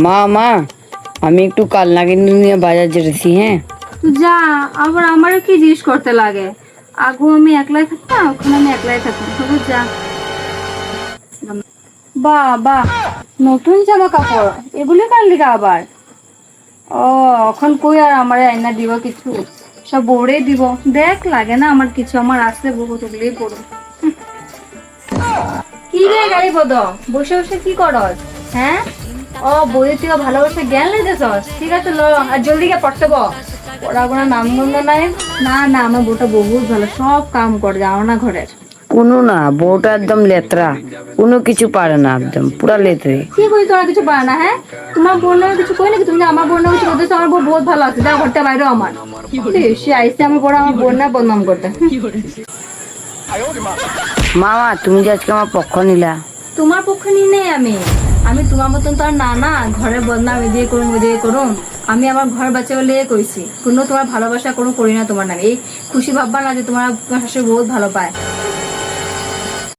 মা মা আমি একটু কালনাগিনী নিয়ে বাজার যেতেছি। হ্যাঁ যা, আবার আমারও কি জিজ্ঞেস করতে লাগে? আগু আমি একলাই থাকতাম, এখন আমি একলাই থাকতাম, তবে যা। বাহ বাহ, নতুন জামা কাপড় এগুলি কার লিগা আবার? ও, এখন কই আর আমার আয়না দিব কিছু, সব বউরে দিব। দেখ, লাগে না আমার কিছু, আমার আসলে বহুত ওগুলোই পড়ো। কি রে গাড়ি পদ, বসে বসে কি করস? হ্যাঁ, ও বই তুই ভালোবাসে জ্ঞান লইতেছস? ঠিক আছে ল, আর জলদি গিয়ে পড়তে বস। পড়াশোনা নাম গন্ধ নাই। না না, আমার বউটা বহুত ভালো, সব কাম করে, জানো না ঘরের। কোনো না, বউটা একদম লেতরা, কোনো কিছু পারে না, একদম পুরা লেতরে। কি করি তোরা কিছু পারে না? হ্যাঁ, তোমার বোন নামে কিছু কই নাকি? তুমি যে আমার বোন নামে কিছু বলতেছো? আমার বউ বহুত ভালো আছে, যা ঘরটা বাইরেও আমার। সে আইসে আমার বড়, আমার বোন না বদনাম করতে। মামা তুমি যে আজকে আমার পক্ষ নিলা। তোমার পক্ষে নিয়ে নেই আমি। আমি তোমার মতন তো আর না না, ঘরের বদনাম এদিকে করুন ওদিকে করুন। আমি আমার ঘর বাঁচাবে লেগে কইছি, কোনো তোমার ভালোবাসা কোনো করি না তোমার নামে। এই খুশি ভাববা না যে তোমার শাশুড়ি বহুত ভালো পায়।